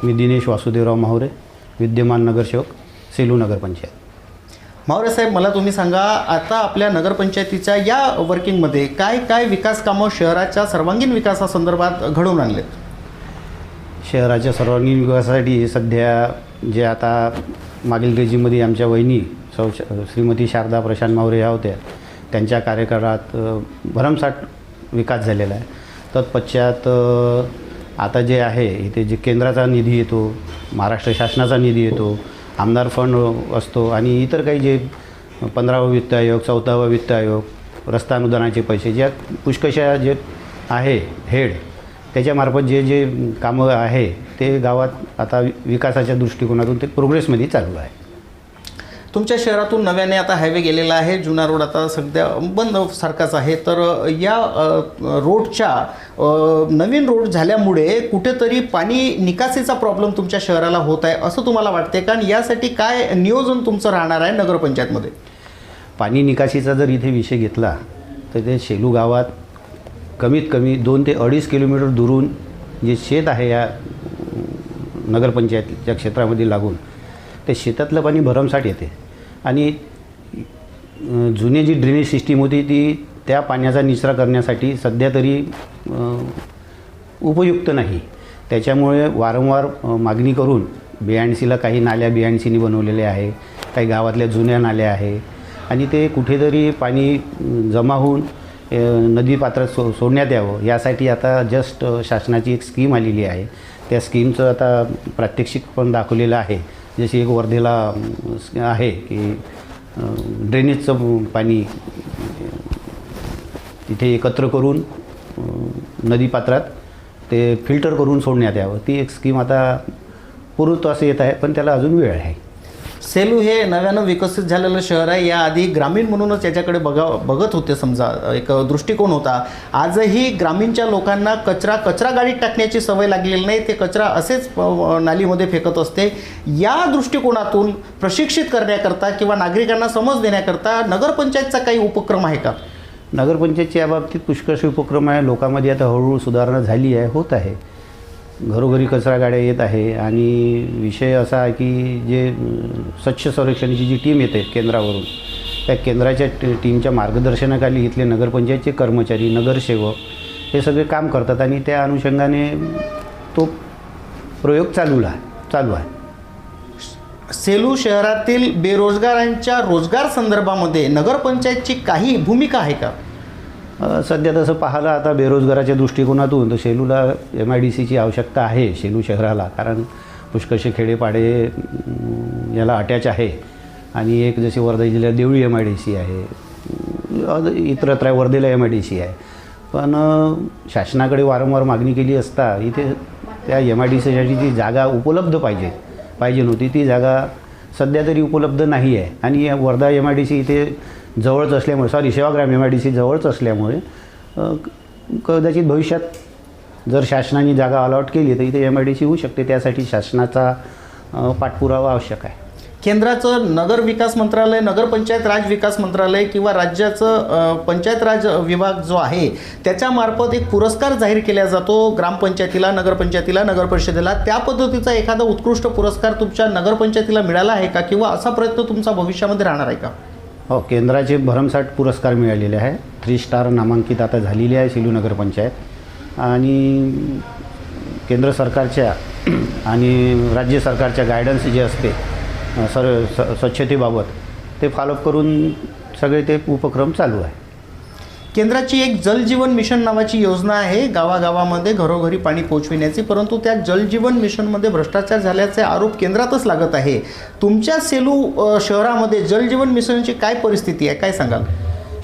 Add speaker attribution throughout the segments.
Speaker 1: मी दिनेश वासुदेवराव माहुरे, विद्यमान नगरसेवक, सेलू नगरपंचायत.
Speaker 2: मावरे साहेब, मला तुम्ही सांगा, आता आपल्या नगरपंचायतीच्या या वर्किंगमध्ये काय काय विकास कामं शहराच्या सर्वांगीण विकासासंदर्भात घडवून आणलेत?
Speaker 1: शहराच्या सर्वांगीण विकासासाठी सध्या जे आता मागील रेजिममध्ये आमच्या वहिनी श्रीमती शारदा प्रशांत माहुरे ह्या होत्या, त्यांच्या कार्यकाळात भरमसाठ विकास झालेला आहे. तत्पश्चात आता जे आहे इथे जे केंद्राचा निधी येतो, महाराष्ट्र शासनाचा निधी येतो, आमदार फंड असतो आणि इतर काही जे 15वा वित्त आयोग, 14वा वित्त आयोग, रस्ता अनुदानाचे पैसे ज्या पुष्कशा जे आहे हेड, त्याच्यामार्फत जे जे कामं आहे ते गावात आता विकासाच्या दृष्टिकोनातून ते प्रोग्रेसमध्ये चालू आहे.
Speaker 2: तुमच्या शहरातून नव्याने आता हायवे गेलेला आहे, जुना रोड आता सध्या बंद सारखाच आहे. तर या रोडच्या नवीन रोड झाल्यामुळे कुठेतरी पाणी निकासीचा प्रॉब्लेम तुमच्या शहराला होत आहे असं तुम्हाला वाटते का? आणि यासाठी काय नियोजन तुमचं राहणार आहे नगरपंचायतमध्ये?
Speaker 1: पाणी निकासीचा जर इथे विषय घेतला तर ते शेलू गावात कमीत कमी 2 ते 2.5 किलोमीटर दुरून जे शेत आहे या नगरपंचायतीच्या क्षेत्रामध्ये लागून, ते शेतातलं पाणी भरमसाठ येते आणि जुनी जी ड्रेनेज सिस्टीम होती ती त्या पाण्याचा निचरा करण्यासाठी सध्या तरी उपयुक्त नाही. त्याच्यामुळे वारंवार मागणी करून BNCला काही नाल्या BNCने बनवलेल्या आहे, काही गावातल्या जुन्या नाल्या आहे आणि ते कुठेतरी पाणी जमा होऊन नदीपात्रात सोडण्यात यावं यासाठी आता जस्ट शासनाची एक स्कीम आलेली आहे. त्या स्कीमचं आता प्रात्यक्षिक पण दाखवलेलं आहे. जशी एक वर्धेला आहे की ड्रेनेजचं पाणी तिथे एकत्र करून नदीपात्रात ते फिल्टर करून सोडण्यात यावं, ती एक स्कीम आता पूर्णत्वास येत आहे, पण त्याला अजून वेळ आहे.
Speaker 2: सेलू हे नव्यानं विकसित झालेलं शहर आहे. याआधी ग्रामीण म्हणूनच याच्याकडे बघत होते, समजा एक दृष्टिकोन होता. आजही ग्रामीणच्या लोकांना कचरा गाडीत टाकण्याची सवय लागलेली नाही, ते कचरा असेच नालीमध्ये फेकत असते. या दृष्टिकोनातून प्रशिक्षित करण्याकरता किंवा नागरिकांना समज देण्याकरता नगरपंचायतचा काही उपक्रम आहे का?
Speaker 1: नगरपंचायतच्या याबाबतीत पुष्कळसे उपक्रम आहे. लोकांमध्ये आता हळूहळू सुधारणा झाली आहे, होत आहे. घरोघरी कचरा गाड्या येत आहे आणि विषय असा आहे की जे स्वच्छ संरक्षणाची जी टीम येते केंद्रावरून, त्या केंद्राच्या टीमच्या मार्गदर्शनाखाली इथले नगरपंचायतचे कर्मचारी, नगरसेवक हे सगळे काम करतात आणि त्या अनुषंगाने तो प्रयोग चालू आहे.
Speaker 2: सेलू शहरातील बेरोजगारांच्या रोजगार संदर्भामध्ये नगरपंचायतची काही भूमिका आहे का?
Speaker 1: सध्या तसं पाहिलं आता बेरोजगाराच्या दृष्टिकोनातून तर शेलूला MIDCची आवश्यकता आहे शेलू शहराला, कारण पुष्कळसे खेडेपाडे याला अटॅच आहे आणि एक जशी वर्धा जिल्ह्यात देवळी MIDC आहे, इतरत्र वर्धेला MIDC आहे. पण शासनाकडे वारंवार मागणी केली असता इथे त्या MIDCसाठी जी जागा उपलब्ध पाहिजे नव्हती, ती जागा सध्या तरी उपलब्ध नाही आहे. आणि वर्धा MIDC इथे जवळच असल्यामुळे सेवाग्राम MIDC जवळच असल्यामुळे कदाचित भविष्यात जर शासनाने जागा अलॉट केली तर इथे MIDC होऊ शकते. त्यासाठी शासनाचा पाठपुरावा आवश्यक आहे.
Speaker 2: केंद्राचं नगर विकास मंत्रालय, नगरपंचायत राज विकास मंत्रालय किंवा राज्याचं पंचायत राज विभाग जो आहे त्याच्यामार्फत एक पुरस्कार जाहीर केला जातो ग्रामपंचायतीला, नगरपंचायतीला, नगरपरिषदेला. त्या पद्धतीचा एखादा उत्कृष्ट पुरस्कार तुमच्या नगरपंचायतीला मिळाला आहे का किंवा असा प्रयत्न तुमचा भविष्यामध्ये राहणार आहे का?
Speaker 1: हो, केंद्राचे भरमसाठ पुरस्कार मिळालेले आहे. 3 स्टार नामांकित आता झालेली आहे सेलू नगरपंचायत. आणि केंद्र सरकारच्या आणि राज्य सरकारच्या गायडन्स जे असते स्वच्छतेबाबत ते फॉलोअप करून सगळे ते उपक्रम चालू आहे.
Speaker 2: केंद्राची एक जलजीवन मिशन नावाची योजना आहे गावागावामध्ये घरोघरी पाणी पोहोचविण्याची, परंतु त्या जलजीवन मिशनमध्ये भ्रष्टाचार झाल्याचे आरोप केंद्रातच लागत आहे. तुमच्या सेलू शहरामध्ये जलजीवन मिशनची काय परिस्थिती आहे, काय सांगाल?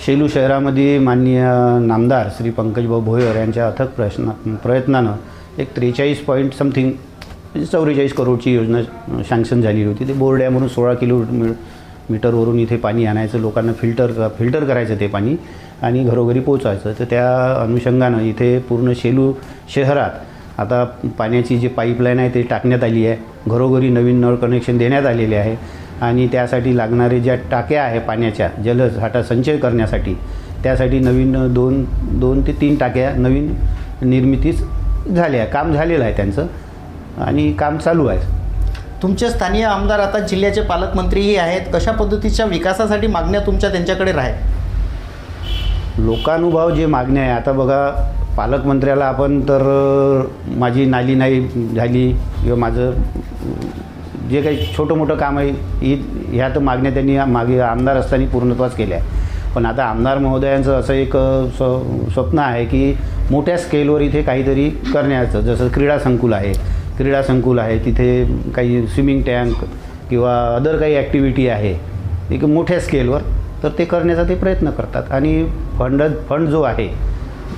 Speaker 1: सेलू शहरामध्ये माननीय नामदार श्री पंकजभाऊ भोयर यांच्या अथक प्रयत्नानं एक 43 पॉईंट समथिंग 44 करोडची योजना सँक्शन झाली होती. ते बोर डॅमवरून 16 किलोमीटरवरून इथे पाणी आणायचं, लोकांना फिल्टर करायचं ते पाणी आणि घरोघरी पोचायचं. तर त्या अनुषंगानं इथे पूर्ण सेलू शहरात आता पाण्याची जी पाईपलाईन आहे ते टाकण्यात आली आहे. घरोघरी नवीन नळ कनेक्शन देण्यात आलेले आहे आणि त्यासाठी लागणारे ज्या टाक्या आहे पाण्याच्या जलसाठा संचय करण्यासाठी, त्यासाठी नवीन 2 ते 3 टाक्या नवीन निर्मितीच झाल्या, काम झालेलं आहे त्यांचं. आणि काम चालू आहे.
Speaker 2: तुमचे स्थानीय आमदार आता जिल्ह्याचे पालकमंत्रीही आहेत. कशा पद्धतीच्या विकासासाठी मागण्या तुमच्या त्यांच्याकडे राहील?
Speaker 1: लोकानुभाव जे मागण्या आहे, आता बघा पालकमंत्र्याला आपण तर माझी नाली नाही झाली किंवा माझं जे काही छोटं मोठं काम आहे ह्या तर मागण्या त्यांनी मागे आमदार असताना पूर्णत्वाच केल्या आहे. पण आता आमदार महोदयांचं असं एक स्वप्न आहे की मोठ्या स्केलवर इथे काहीतरी करण्याचं, जसं क्रीडा संकुल आहे तिथे काही स्विमिंग टँक किंवा अदर काही ॲक्टिव्हिटी आहे एक मोठ्या स्केलवर, तर ते करण्याचा ते प्रयत्न करतात. आणि फंड जो आहे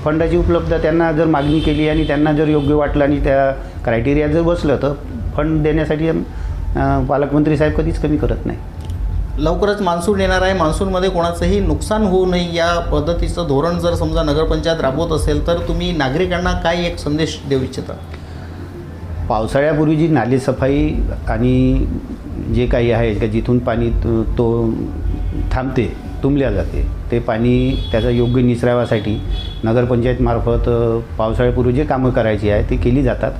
Speaker 1: फंडाची उपलब्धता त्यांना जर मागणी केली आणि त्यांना जर योग्य वाटलं आणि त्या क्रायटेरिया जर बसलं तर फंड देण्यासाठी पालकमंत्री साहेब कधीच कमी करत नाही.
Speaker 2: लवकरच मान्सून येणार आहे. मान्सूनमध्ये कोणाचंही नुकसान होऊ नये या पद्धतीचं धोरण जर समजा नगरपंचायत राबवत असेल तर तुम्ही नागरिकांना काय एक संदेश देऊ इच्छिता?
Speaker 1: पावसाळ्यापूर्वी जी नालेसफाई आणि जे काही आहे का जिथून पाणी तो थांबते तुंबल्या जाते ते पाणी त्याचा योग्य निचराव्यासाठी नगरपंचायतमार्फत पावसाळ्यापूर्वी जे कामं करायची आहे ती केली जातात.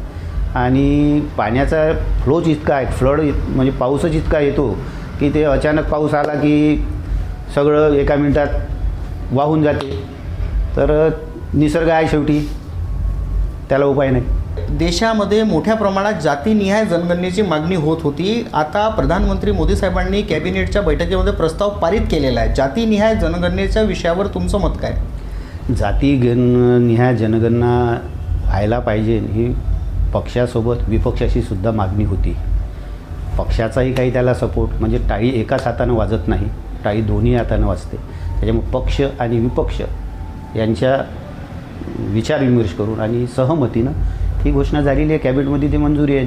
Speaker 1: आणि पाण्याचा फ्लोच इतका आहे, म्हणजे पाऊसच इतका येतो की ते अचानक पाऊस आला की सगळं एका मिनिटात वाहून जाते. तर निसर्ग आहे शेवटी, त्याला उपाय नाही.
Speaker 2: देशामध्ये मोठ्या प्रमाणात जातीनिहाय जनगणनेची मागणी होत होती. आता प्रधानमंत्री मोदी साहेबांनी कॅबिनेटच्या बैठकीमध्ये प्रस्ताव पारित केलेला आहे. जातीनिहाय जनगणनेच्या विषयावर तुमचं मत काय?
Speaker 1: जातीनिहाय जनगणना व्हायला पाहिजे ही पक्षासोबत विपक्षाशी सुद्धा मागणी होती. पक्षाचाही काही त्याला सपोर्ट, म्हणजे टाळी एकाच हातानं वाजत नाही, टाळी दोन्ही हातानं वाजते. त्याच्यामुळे पक्ष आणि विपक्ष यांच्या विचारविमर्श करून आणि सहमतीनं ही घोषणा झालेली आहे. कॅबिनेटमध्ये ती मंजुरी आहे.